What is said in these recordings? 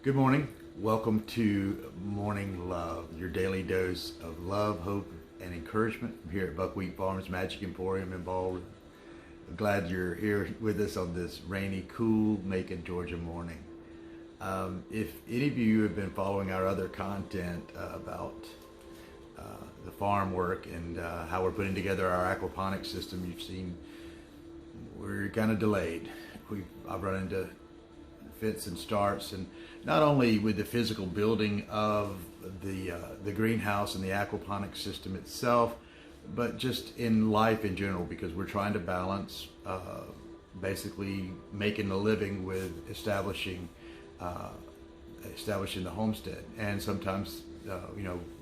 Good morning. Welcome to Morning Love, your daily dose of love, hope, and encouragement from here at Buckwheat Farms Magic Emporium in Ballroom. I'm glad you're here with us on this rainy, cool Macon, Georgia morning. If any of you have been following our other content about the farm work and how we're putting together our aquaponics system, you've seen we're kind of delayed. I've run into fits and starts, and not only with the physical building of the greenhouse and the aquaponics system itself, but just in life in general, because we're trying to balance basically making a living with establishing the homestead. And sometimes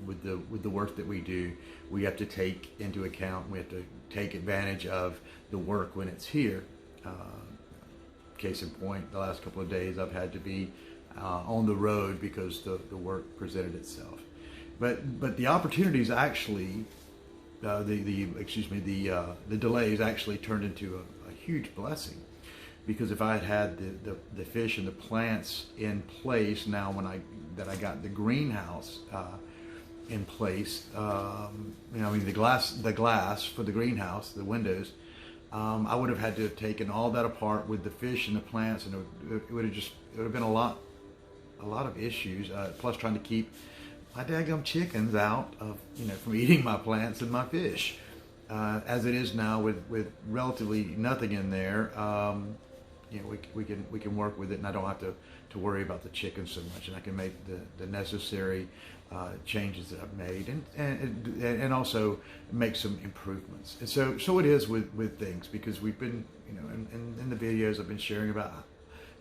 with the work that we do, we have to take into account, we have to take advantage of the work when it's here. Case in point, the last couple of days I've had to be on the road because the work presented itself. But the opportunities actually, the delays actually turned into a huge blessing, because if I had the fish and the plants in place now that I got the greenhouse in place, the glass for the greenhouse, the windows. I would have had to have taken all that apart with the fish and the plants, and it would have been a lot of issues. Plus, trying to keep my daggum chickens out of from eating my plants and my fish. As it is now, with relatively nothing in there, we can work with it, and I don't have to worry about the chickens so much, and I can make the necessary changes that I've made, and also make some improvements. And so it is with things, because we've been in the videos I've been sharing about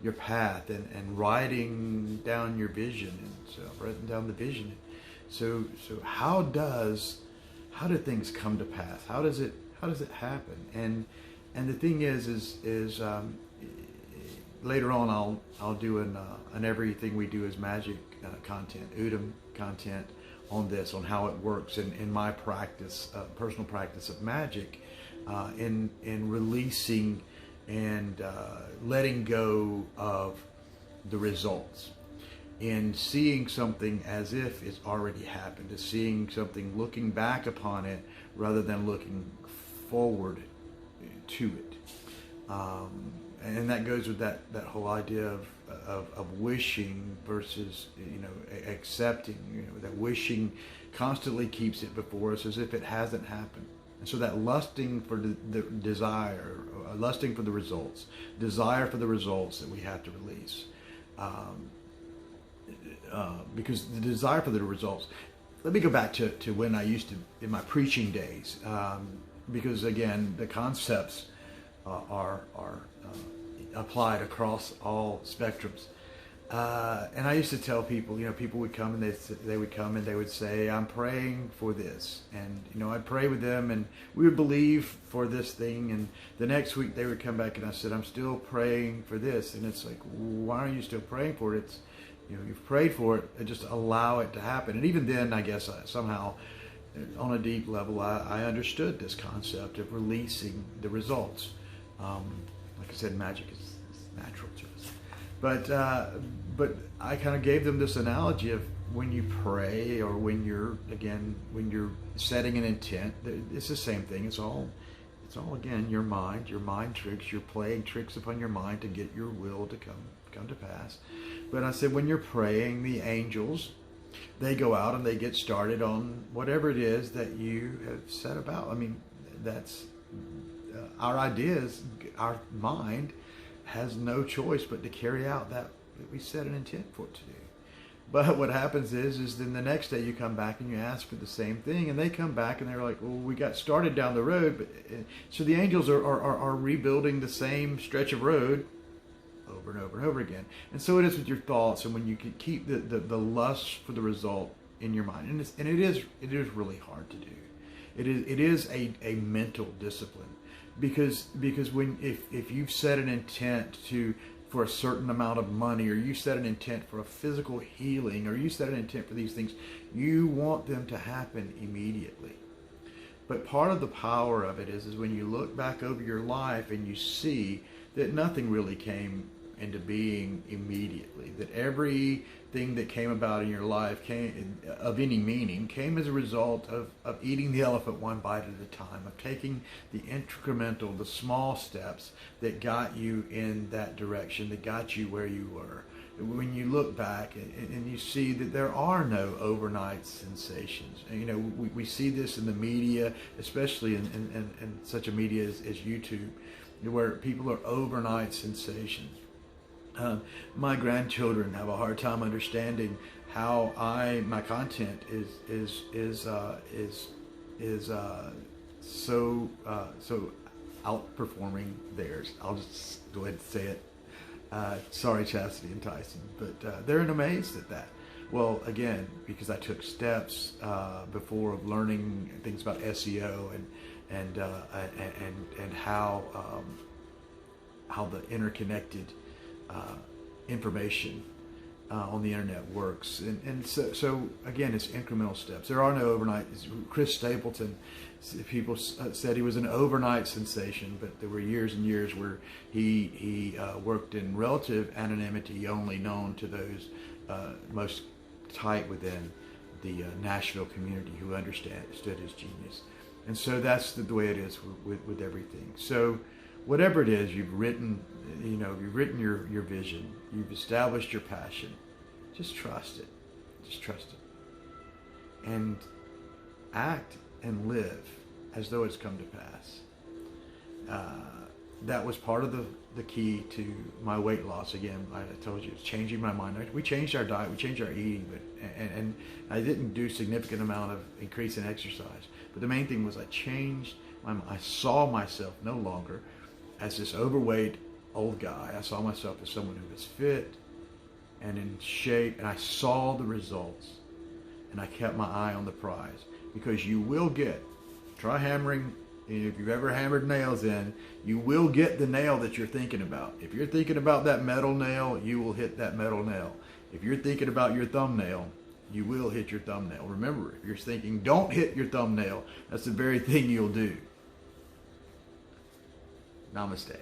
your path and writing down your vision, and so I've written down the vision. So how do things come to pass? How does it happen? And the thing is later on I'll do an everything we do is magic content, Udam content on this, on how it works in my practice, personal practice of magic, in releasing and letting go of the results, in seeing something as if it's already happened, is seeing something, looking back upon it rather than looking forward to it. And that goes with that whole idea of wishing versus accepting. That wishing constantly keeps it before us as if it hasn't happened. And so that lusting for the desire, lusting for the results, desire for the results that we have to release, because the desire for the results. Let me go back to when I used to, in my preaching days, because again the concepts are applied across all spectrums. And I used to tell people, people would come and they would say, I'm praying for this. And, I'd pray with them and we would believe for this thing. And the next week they would come back and I said, I'm still praying for this. And it's like, why are you still praying for it? It's, you've prayed for it, just allow it to happen. And even then, I guess somehow on a deep level, I understood this concept of releasing the results. Like I said, magic is natural to us. But I kind of gave them this analogy of when you pray, or when you're setting an intent, it's the same thing. It's all again your mind tricks. You're playing tricks upon your mind to get your will to come to pass. But I said, when you're praying, the angels, they go out and they get started on whatever it is that you have set about. I mean, that's our ideas. Our mind has no choice but to carry out that we set an intent for it to do. But what happens is then the next day you come back and you ask for the same thing, and they come back and they're like, well, we got started down the road. But so the angels are rebuilding the same stretch of road over and over and over again. And so it is with your thoughts, and when you can keep the lust for the result in your mind, and it is really hard to do. It is a mental discipline. Because when if you've set an intent for a certain amount of money, or you set an intent for a physical healing, or you set an intent for these things, you want them to happen immediately. But part of the power of it is when you look back over your life and you see that nothing really came into being immediately. That everything that came about in your life came of any meaning came as a result of eating the elephant one bite at a time, of taking the incremental, the small steps that got you in that direction, that got you where you were. When you look back and you see that there are no overnight sensations. And, you know, we see this in the media, especially in such a media as YouTube, where people are overnight sensations. My grandchildren have a hard time understanding how my content is so outperforming theirs. I'll just go ahead and say it. Sorry, Chastity and Tyson, but they're amazed at that. Well, again, because I took steps before of learning things about SEO and how the interconnected information on the internet works, and so again, it's incremental steps. There are no overnight. Chris Stapleton, people said he was an overnight sensation, but there were years and years where he worked in relative anonymity, only known to those most tight within the Nashville community who understood his genius. And so that's the way it is with everything. So whatever it is you've written, you've written your vision, you've established your passion, just trust it. Just trust it. And act and live as though it's come to pass. That was part of the key to my weight loss. Again, I told you, it's changing my mind. We changed our diet, we changed our eating, and I didn't do significant amount of increase in exercise. But the main thing was I saw myself no longer as this overweight old guy. I saw myself as someone who was fit and in shape, and I saw the results, and I kept my eye on the prize. Because you will try hammering. If you've ever hammered nails in, you will get the nail that you're thinking about. If you're thinking about that metal nail, you will hit that metal nail. If you're thinking about your thumbnail, you will hit your thumbnail. Remember, if you're thinking don't hit your thumbnail, that's the very thing you'll do. Namaste.